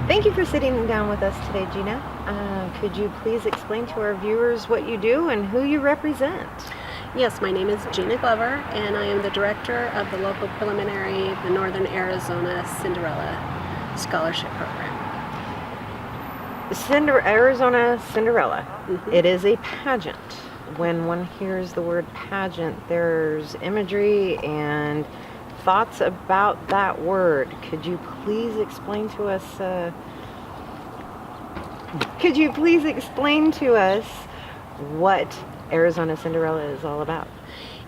Thank you for sitting down with us today, Gina. Could you please explain to our viewers what you do and who you represent? Yes, my name is Gina Glover, and I am the director of the local preliminary, the Northern Arizona Cinderella Scholarship Program. Arizona Cinderella. Mm-hmm. It is a pageant. When one hears the word pageant, there's imagery and thoughts about that word. Could you please explain to us what Arizona Cinderella is all about?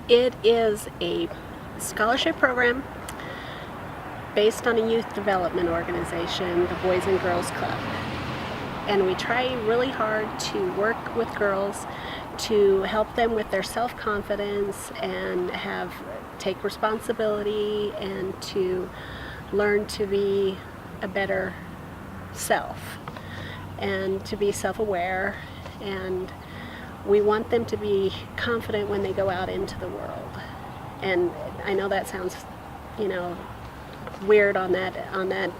It is a scholarship program based on a youth development organization, the Boys and Girls Club. And we try really hard to work with girls to help them with their self-confidence and take responsibility and to learn to be a better self and to be self-aware, and we want them to be confident when they go out into the world. And I know that sounds, weird on that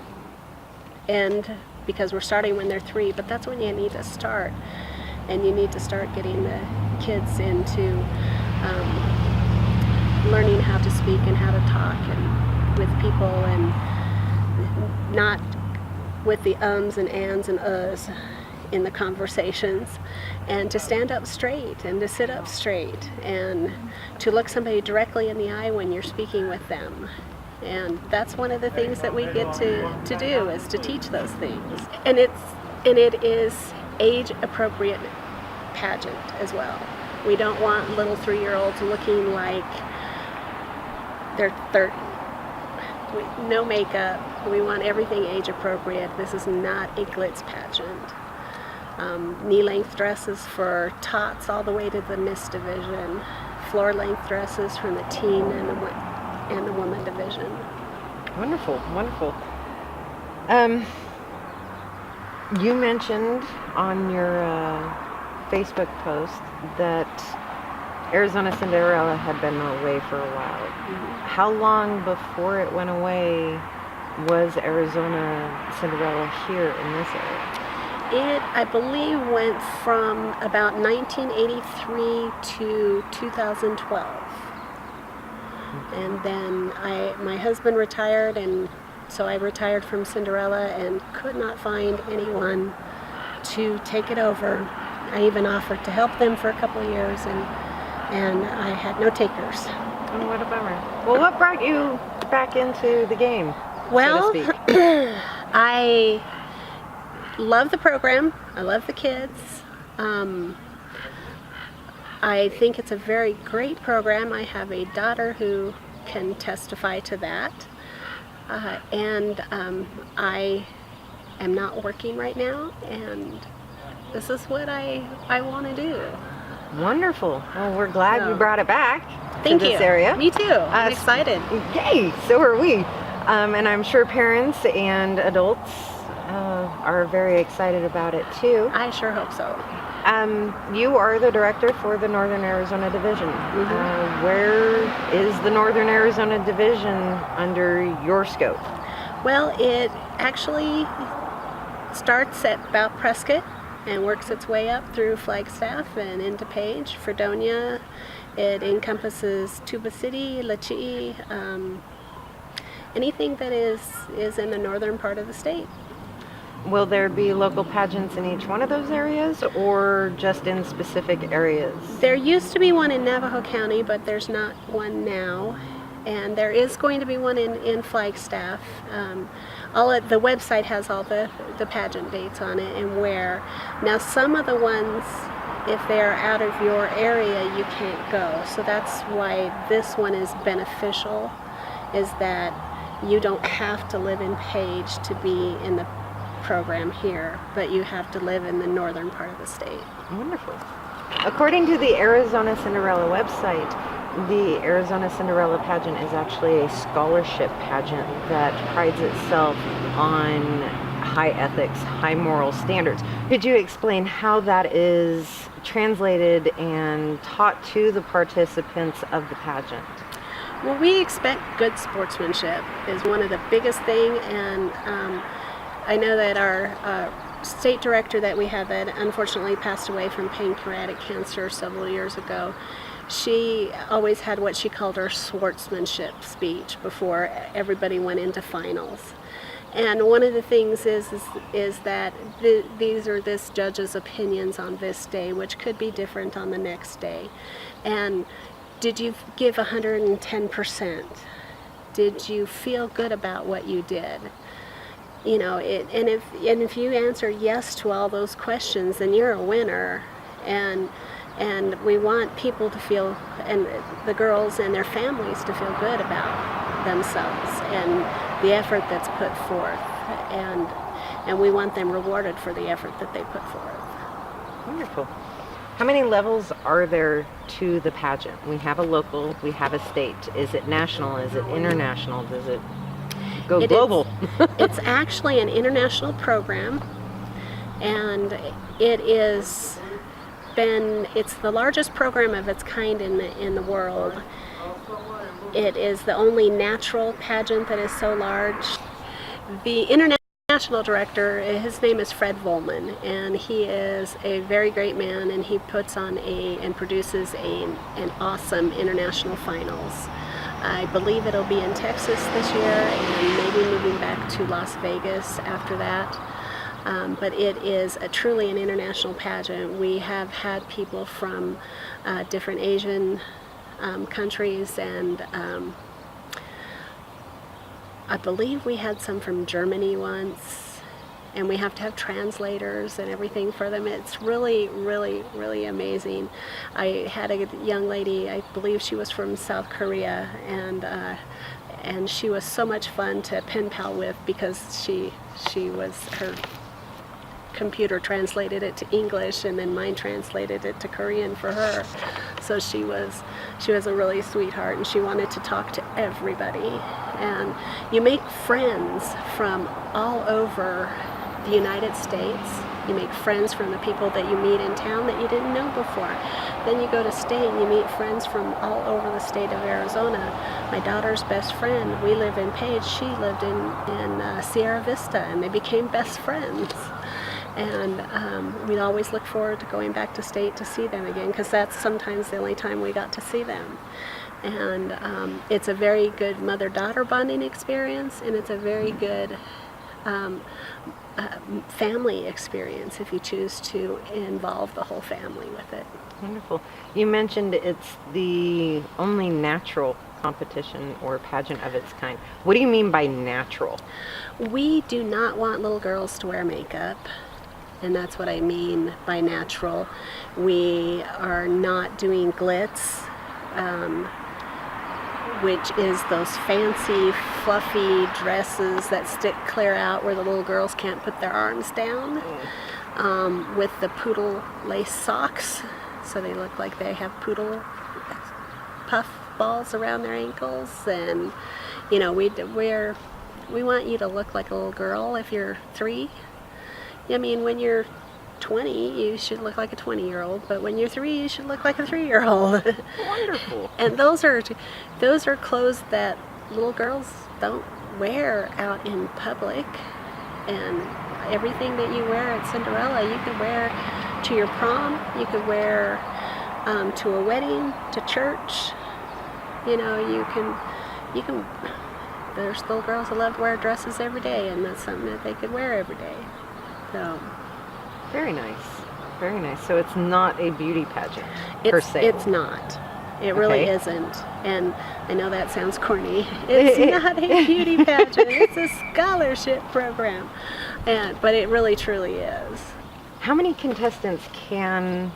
end, because we're starting when they're 3, but that's when you need to start. And you need to start getting the kids into learning how to speak and how to talk and with people, and not with the ums and ands and uhs in the conversations, and to stand up straight and to sit up straight and to look somebody directly in the eye when you're speaking with them. And that's one of the things that we get to do, is to teach those things. And it is age appropriate pageant as well. We don't want little 3-year-olds looking like they're 30. No makeup. We want everything age appropriate. This is not a glitz pageant. Knee-length dresses for tots all the way to the Miss division. Floor-length dresses from the teen and the woman division. Wonderful, wonderful. You mentioned on your Facebook post that Arizona Cinderella had been away for a while. Mm-hmm. How long before it went away was Arizona Cinderella here in this area? It, I believe, went from about 1983 to 2012. And then my husband retired, and so I retired from Cinderella and could not find anyone to take it over. I even offered to help them for a couple of years, and I had no takers. Oh, what a bummer. Well, what brought you back into the game, well, so to speak? I love the program. I love the kids. I think it's a very great program. I have a daughter who can testify to that. And I am not working right now, and this is what I want to do. Wonderful. Well, we're glad you brought it back Thank to you. this area. Me too. I'm excited. Yay! So are we. And I'm sure parents and adults are very excited about it too. I sure hope so. You are the director for the Northern Arizona Division. Mm-hmm. Where is the Northern Arizona Division under your scope? Well, it actually starts at about Prescott and works its way up through Flagstaff and into Page, Fredonia. It encompasses Tuba City, Lachee, anything that is in the northern part of the state. Will there be local pageants in each one of those areas, or just in specific areas? There used to be one in Navajo County, but there's not one now. And there is going to be one in Flagstaff. The website has all the pageant dates on it and where. Now, some of the ones, if they're out of your area, you can't go. So that's why this one is beneficial, is that you don't have to live in Page to be in the program here, but you have to live in the northern part of the state. Wonderful. According to the Arizona Cinderella website, the Arizona Cinderella pageant is actually a scholarship pageant that prides itself on high ethics, high moral standards. Could you explain how that is translated and taught to the participants of the pageant? Well, we expect good sportsmanship is one of the biggest thing, and I know that our state director that we had that unfortunately passed away from pancreatic cancer several years ago, she always had what she called her sportsmanship speech before everybody went into finals. And one of the things is that these are this judge's opinions on this day, which could be different on the next day. And did you give 110%? Did you feel good about what you did? You know, and if you answer yes to all those questions, then you're a winner. And we want people to feel, and the girls and their families to feel good about themselves and the effort that's put forth, and we want them rewarded for the effort that they put forth. Wonderful. How many levels are there to the pageant? We have a local, we have a state. Is it national? Is it international? Does it go global? It's actually an international program, and it's the largest program of its kind in the world. It is the only natural pageant that is so large. The international director, his name is Fred Volman, and he is a very great man, and he puts on and produces an awesome international finals. I believe it'll be in Texas this year, and maybe moving back to Las Vegas after that. But it is truly an international pageant. We have had people from different Asian countries, and I believe we had some from Germany once, and we have to have translators and everything for them. It's really, really, really amazing. I had a young lady, I believe she was from South Korea, and she was so much fun to pen pal with because she was her computer translated it to English, and then mine translated it to Korean for her. So she was a really sweetheart, and she wanted to talk to everybody. And you make friends from all over the United States. You make friends from the people that you meet in town that you didn't know before. Then you go to state and you meet friends from all over the state of Arizona. My daughter's best friend, we live in Page, she lived in Sierra Vista, and they became best friends. And we always look forward to going back to state to see them again, because that's sometimes the only time we got to see them. And it's a very good mother-daughter bonding experience, and it's a very good family experience if you choose to involve the whole family with it. Wonderful. You mentioned it's the only natural competition or pageant of its kind. What do you mean by natural? We do not want little girls to wear makeup, and that's what I mean by natural. We are not doing glitz, which is those fancy, fluffy dresses that stick clear out where the little girls can't put their arms down, with the poodle lace socks, so they look like they have poodle puff balls around their ankles. And you know, we want you to look like a little girl if you're 3. I mean, when you're 20, you should look like a 20-year-old, but when you're 3, you should look like a 3-year-old. Wonderful. And those are clothes that little girls don't wear out in public. And everything that you wear at Cinderella, you could wear to your prom, you could wear to a wedding, to church. You know, you can. There's little girls that love to wear dresses every day, and that's something that they could wear every day. So. Very nice. Very nice. So it's not a beauty pageant per se. It's not. It really isn't. And I know that sounds corny. It's not a beauty pageant. It's a scholarship program. But it really truly is. How many contestants can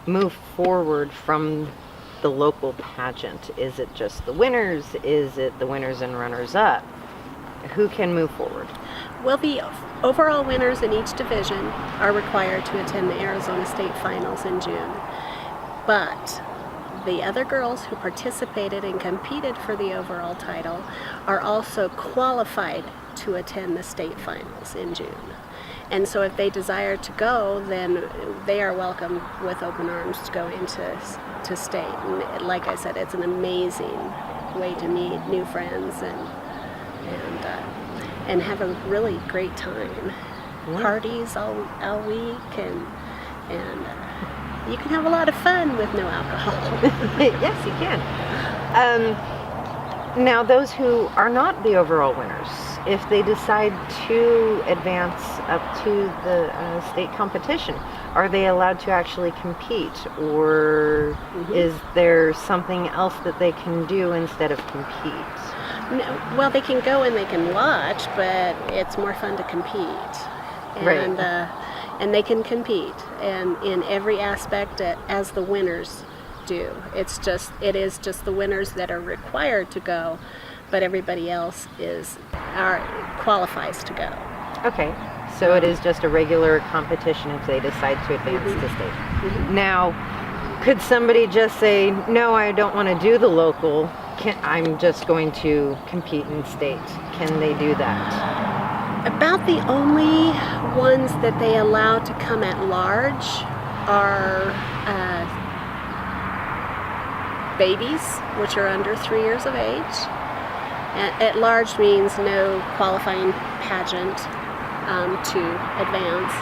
move forward from the local pageant? Is it just the winners? Is it the winners and runners-up? Who can move forward? Well, the overall winners in each division are required to attend the Arizona State Finals in June. But the other girls who participated and competed for the overall title are also qualified to attend the state finals in June. And so if they desire to go, then they are welcome with open arms to go into state. And like I said, it's an amazing way to meet new friends, and and have a really great time. Parties all week, and you can have a lot of fun with no alcohol. Yes, you can. Now, those who are not the overall winners, if they decide to advance up to the state competition, are they allowed to actually compete, or is there something else that they can do instead of compete? No, well, they can go and they can watch, but it's more fun to compete. And, and they can compete, and in every aspect as the winners do. It is just the winners that are required to go, but everybody else qualifies to go. Okay, so it is just a regular competition if they decide to advance to state. Now, could somebody just say, no, I don't want to do the local, I'm just going to compete in state? Can they do that? About the only ones that they allow to come at large are babies, which are under 3 years of age. At large means no qualifying pageant to advance.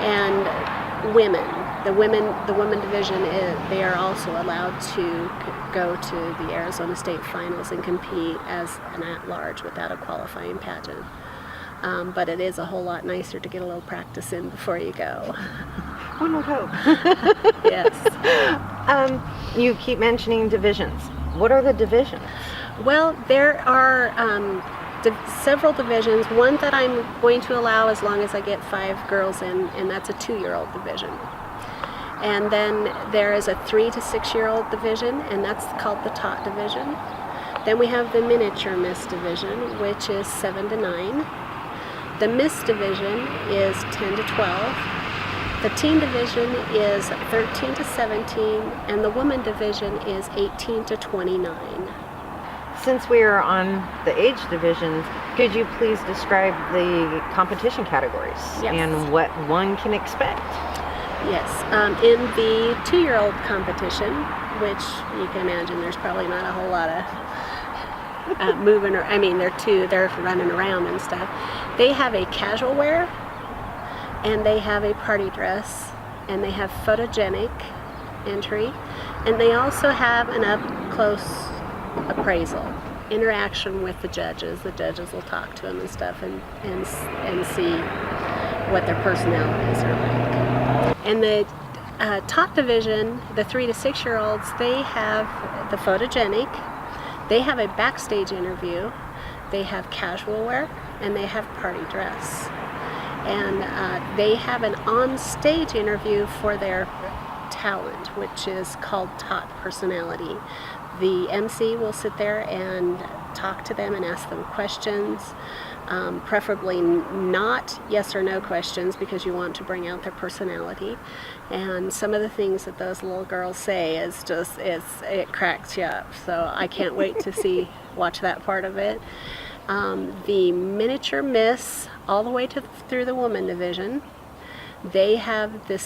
And women. The women division, they are also allowed to go to the Arizona State Finals and compete as an at-large without a qualifying pageant. But it is a whole lot nicer to get a little practice in before you go. One would hope. Yes. You keep mentioning divisions. What are the divisions? Well, there are several divisions. One that I'm going to allow as long as I get 5 girls in, and that's a 2-year-old division. And then there is a 3 to 6-year-old division, and that's called the tot division. Then we have the miniature miss division, which is 7 to 9. The miss division is 10 to 12. The teen division is 13 to 17, and the woman division is 18 to 29. Since we are on the age divisions, could you please describe the competition categories and what one can expect? Yes. In the 2-year-old competition, which you can imagine there's probably not a whole lot of moving, they're running around and stuff. They have a casual wear, and they have a party dress, and they have photogenic entry, and they also have an up-close appraisal, interaction with the judges. The judges will talk to them and stuff and see what their personalities are like. And the top division, the 3 to 6-year-olds, they have the photogenic, they have a backstage interview, they have casual wear, and they have party dress. And they have an on-stage interview for their talent, which is called tot personality. The MC will sit there and talk to them and ask them questions, preferably not yes or no questions, because you want to bring out their personality. And some of the things that those little girls say is just, it cracks you up. So I can't wait to watch that part of it. The miniature miss, all the way through the woman division, they have the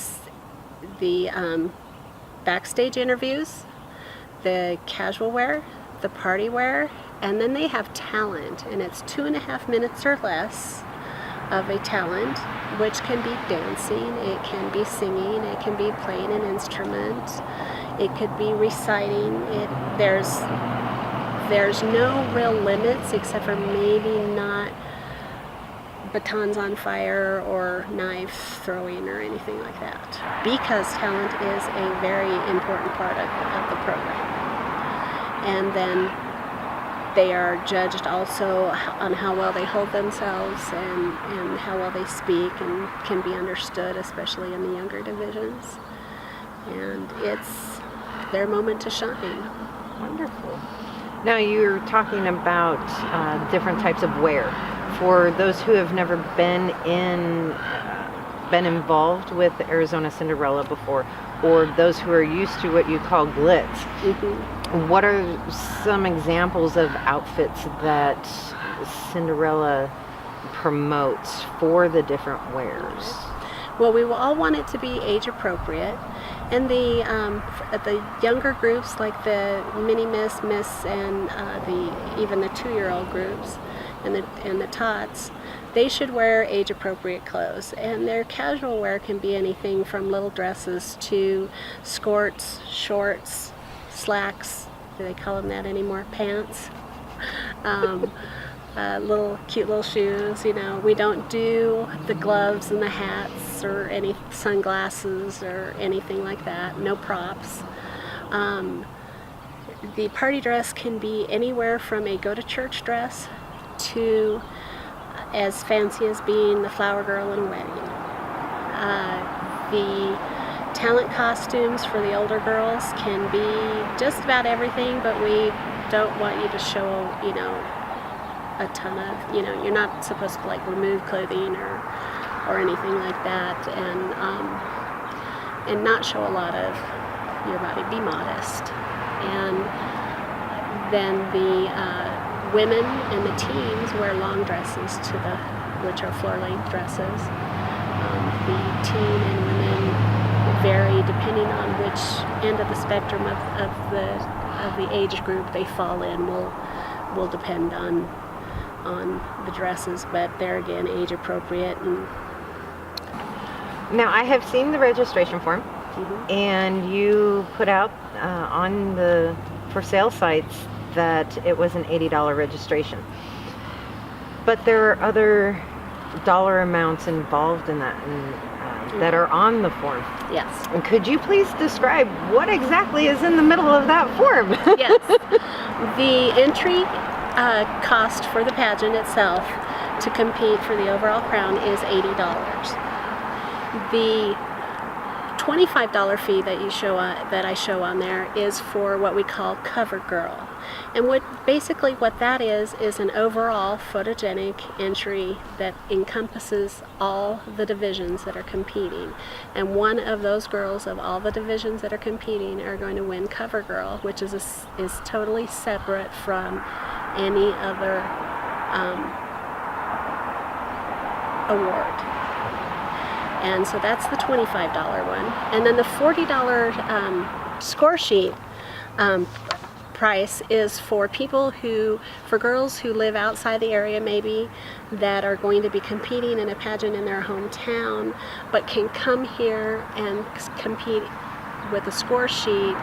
backstage interviews, the casual wear, the party wear, and then they have talent, and it's 2.5 minutes or less of a talent, which can be dancing, it can be singing, it can be playing an instrument, it could be reciting. There's no real limits, except for maybe not batons on fire or knife throwing or anything like that, because talent is a very important part of the program. And then they are judged also on how well they hold themselves and how well they speak and can be understood, especially in the younger divisions. And it's their moment to shine. Wonderful. Now you're talking about different types of wear. For those who have never been involved with Arizona Cinderella before, or those who are used to what you call glitz, what are some examples of outfits that Cinderella promotes for the different wears? Well, we will all want it to be age appropriate, and the younger groups, like the mini miss, and even the 2-year-old groups, and the tots, they should wear age-appropriate clothes. And their casual wear can be anything from little dresses to skirts, shorts, slacks. Do they call them that anymore? Pants. Little cute little shoes. We don't do the gloves and the hats or any sunglasses or anything like that. No props. The party dress can be anywhere from a go-to-church dress to as fancy as being the flower girl in a wedding. The talent costumes for the older girls can be just about everything, but we don't want you to show, a ton of, you're not supposed to remove clothing or anything like that, and not show a lot of your body. Be modest. And then the women and the teens wear long dresses which are floor-length dresses. The teen and women vary depending on which end of the spectrum of the age group they fall in. Will depend on the dresses, but they're again age appropriate. And now, I have seen the registration form, and you put out on the for sale sites that it was an $80 registration. But there are other dollar amounts involved in that that are on the form. Yes. And could you please describe what exactly is in the middle of that form? Yes. The entry cost for the pageant itself to compete for the overall crown is $80. The $25 fee that I show on there is for what we call cover girl, and what that is an overall photogenic entry that encompasses all the divisions that are competing, and one of those girls of all the divisions that are competing are going to win cover girl, which is totally separate from any other award. And so that's the $25 one. And then the $40 score sheet price is for girls who live outside the area maybe, that are going to be competing in a pageant in their hometown, but can come here and compete with a score sheet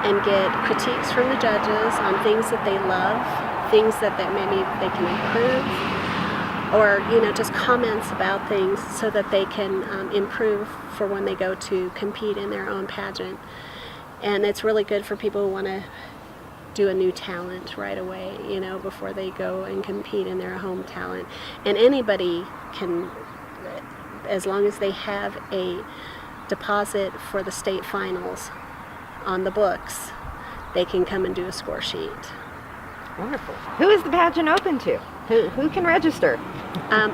and get critiques from the judges on things that they love, things that maybe they can improve, or just comments about things so that they can improve for when they go to compete in their own pageant. And it's really good for people who want to do a new talent right away, before they go and compete in their home talent. And anybody can, as long as they have a deposit for the state finals on the books, they can come and do a score sheet. Wonderful. Who is the pageant open to? Who can register?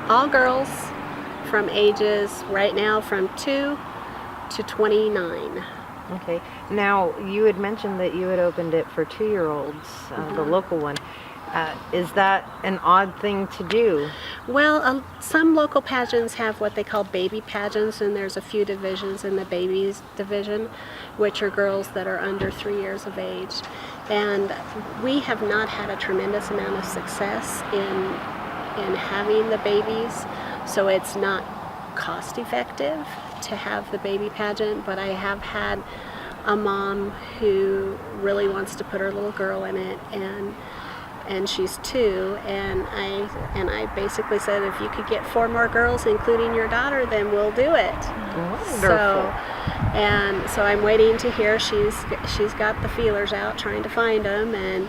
All girls from ages right now from 2 to 29. Okay. Now, you had mentioned that you had opened it for 2-year-olds, the local one. Is that an odd thing to do? Well, some local pageants have what they call baby pageants, and there's a few divisions in the babies division, which are girls that are under 3 years of age. And we have not had a tremendous amount of success in having the babies, so it's not cost effective to have the baby pageant, but I have had a mom who really wants to put her little girl in it, and she's 2, and I basically said, if you could get 4 more girls, including your daughter, then we'll do it. Wonderful. So I'm waiting to hear. She's got the feelers out, trying to find them, and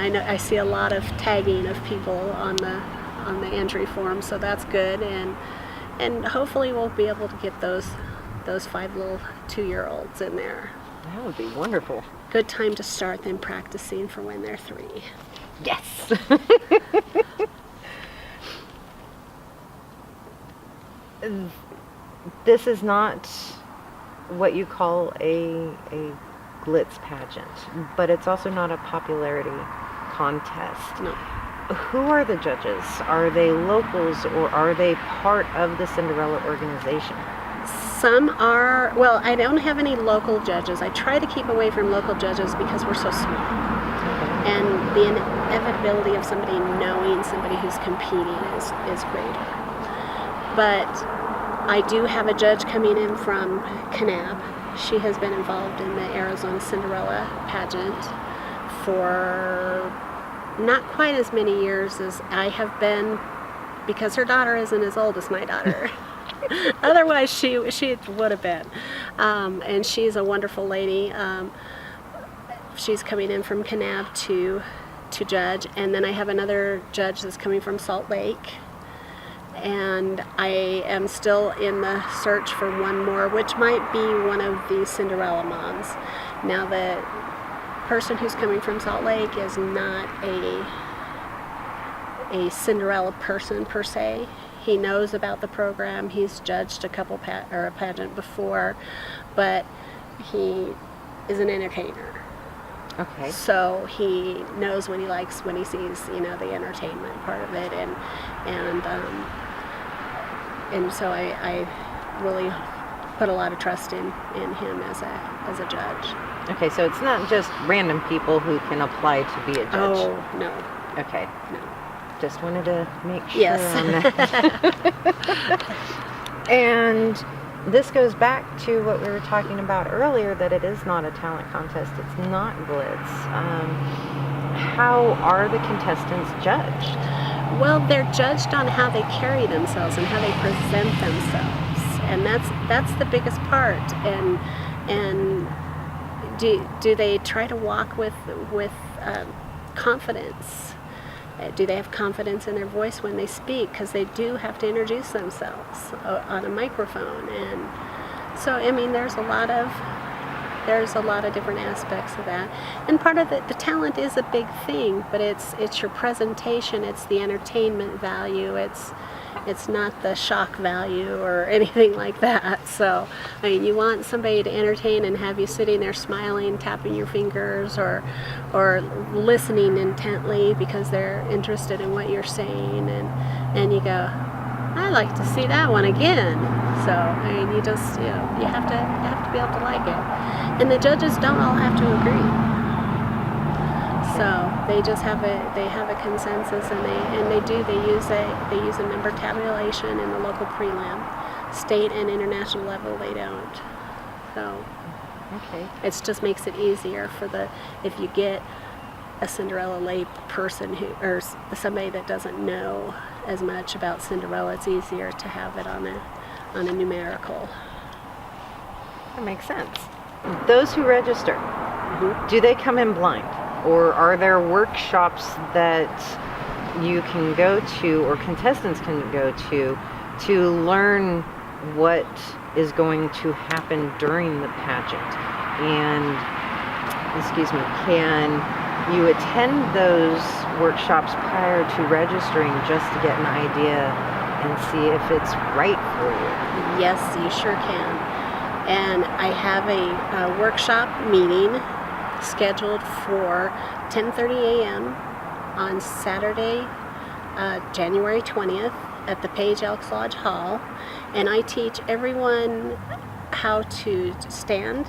I know I see a lot of tagging of people on the entry form, so that's good, and hopefully we'll be able to get those 5 little 2-year-olds in there. That would be wonderful. Good time to start them practicing for when they're 3. Yes. This is not what you call a glitz pageant, but it's also not a popularity contest. No. Who are the judges? Are they locals, or are they part of the Cinderella organization? Some are, well, I don't have any local judges. I try to keep away from local judges because we're so small. And inevitability of somebody knowing somebody who's competing is greater. But I do have a judge coming in from Kanab. She has been involved in the Arizona Cinderella Pageant for not quite as many years as I have been, because her daughter isn't as old as my daughter. Otherwise, she would have been. And she's a wonderful lady. She's coming in from Kanab to judge. And then I have another judge that's coming from Salt Lake. And I am still in the search for one more, which might be one of the Cinderella moms. Now, the person who's coming from Salt Lake is not a Cinderella person per se. He knows about the program. He's judged a couple a pageant before, but he is an entertainer. Okay. So he knows what he likes when he sees, the entertainment part of it, and so I really put a lot of trust in him as a judge. Okay, so it's not just random people who can apply to be a judge. Oh, no. Okay. No. Just wanted to make sure Yes. on that. And this goes back to what we were talking about earlier, that it is not a talent contest. It's not glitz. How are the contestants judged? Well, they're judged on how they carry themselves and how they present themselves, and that's the biggest part. And do they try to walk with confidence? Do they have confidence in their voice when they speak? Because they do have to introduce themselves on a microphone, and so there's a lot of different aspects of that. And part of the talent is a big thing, but it's your presentation, it's the entertainment value, it's not the shock value or anything like that. So, you want somebody to entertain and have you sitting there smiling, tapping your fingers, or listening intently because they're interested in what you're saying, and you go, I'd like to see that one again. So, you just, you have to be able to like it. And the judges don't all have to agree. So they just have a consensus, and they use a number tabulation in the local prelim. State and international level they don't. So Okay. it just makes it easier if you get a Cinderella lay person or somebody that doesn't know as much about Cinderella, it's easier to have it on a numerical. That makes sense. Those who register, do they come in blind? Or are there workshops that you can go to, or contestants can go to learn what is going to happen during the pageant? And, can you attend those workshops prior to registering just to get an idea and see if it's right for you? Yes, you sure can. And I have a workshop meeting scheduled for 10:30 a.m. on Saturday, January 20th at the Page Elks Lodge Hall, and I teach everyone how to stand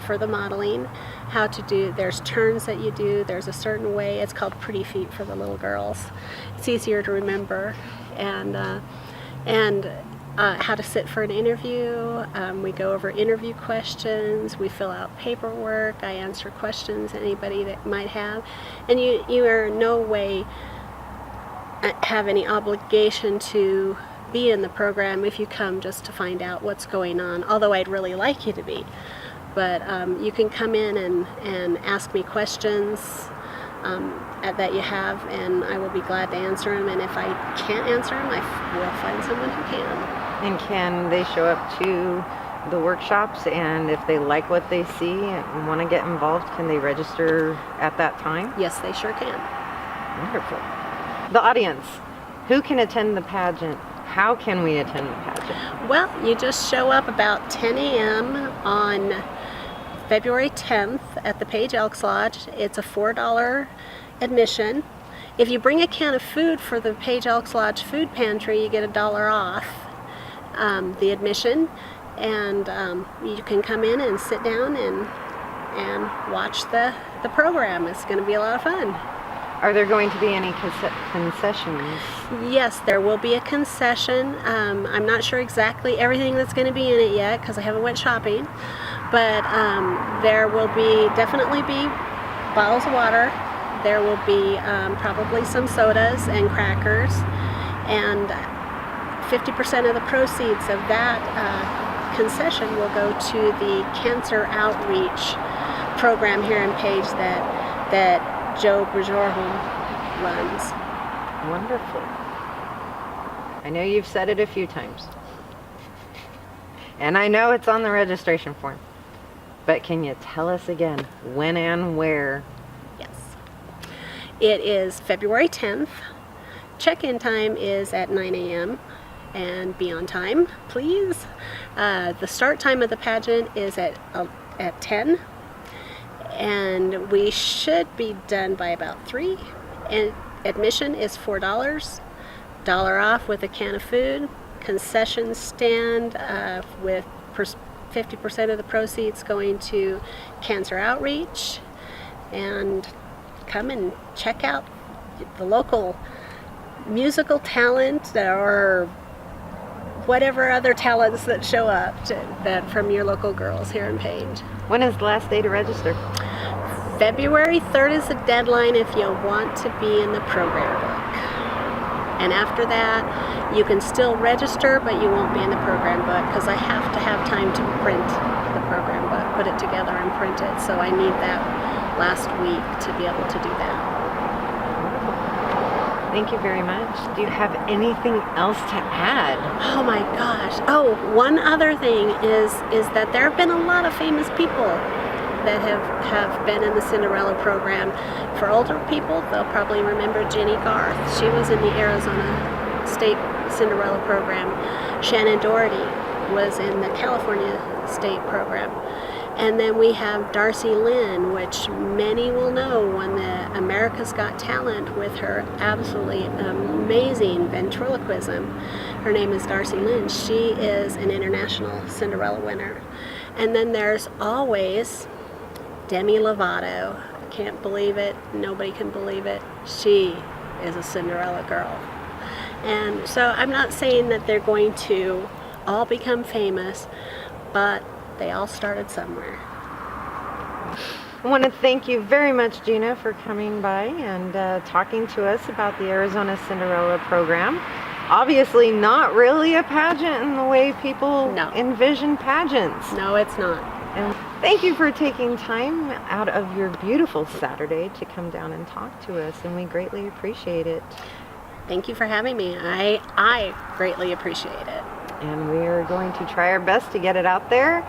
for the modeling, how to do, there's turns that you do, there's a certain way, it's called Pretty Feet for the little girls. It's easier to remember, and how to sit for an interview. We go over interview questions, we fill out paperwork, I answer questions anybody that might have, and you are in no way have any obligation to be in the program if you come just to find out what's going on, although I'd really like you to be. But you can come in and ask me questions that you have, and I will be glad to answer them, and if I can't answer them, I will find someone who can. And can they show up to the workshops, and if they like what they see and want to get involved, can they register at that time? Yes, they sure can. Wonderful. The audience, who can attend the pageant? How can we attend the pageant? Well, you just show up about 10 a.m. on February 10th at the Page Elks Lodge. It's a $4 admission. If you bring a can of food for the Page Elks Lodge food pantry, you get $1 off the admission, and you can come in and sit down and watch the program. It's going to be a lot of fun. Are there going to be any concessions? Yes, there will be a concession. I'm not sure exactly everything that's going to be in it yet because I haven't went shopping, but there will definitely be bottles of water. There will be probably some sodas and crackers, and 50% of the proceeds of that concession will go to the cancer outreach program here in Page that Joe Bajorholm runs. Wonderful. I know you've said it a few times, and I know it's on the registration form, but can you tell us again when and where? Yes. It is February 10th. Check-in time is at 9 a.m. and be on time, please. The start time of the pageant is at 10, and we should be done by about 3. And admission is $4, $1 off with a can of food. Concession stand with 50% of the proceeds going to cancer outreach. And come and check out the local musical talent or whatever other talents that show up from your local girls here in Page. When is the last day to register? February 3rd is the deadline if you want to be in the program book. And after that, you can still register, but you won't be in the program book because I have to have time to print the program book, put it together and print it. So I need that last week to be able to do that. Thank you very much. Do you have anything else to add? Oh my gosh. Oh, one other thing is that there have been a lot of famous people that have been in the Cinderella program. For older people, they'll probably remember Jenny Garth. She was in the Arizona State Cinderella program. Shannon Doherty was in the California State program. And then we have Darcy Lynn, which many will know won the America's Got Talent with her absolutely amazing ventriloquism. Her name is Darcy Lynn. She is an international Cinderella winner. And then there's always Demi Lovato. Can't believe it. Nobody can believe it. She is a Cinderella girl. And so I'm not saying that they're going to all become famous, but they all started somewhere. I want to thank you very much, Gina, for coming by and talking to us about the Arizona Cinderella program. Obviously not really a pageant in the way people envision pageants. No, it's not. And thank you for taking time out of your beautiful Saturday to come down and talk to us, and we greatly appreciate it. Thank you for having me. I greatly appreciate it. And we are going to try our best to get it out there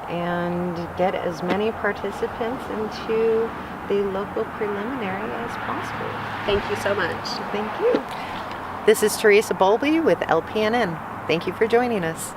and get as many participants into the local preliminary as possible. Thank you so much. Thank you. This is Teresa Bowlby with LPNN. Thank you for joining us.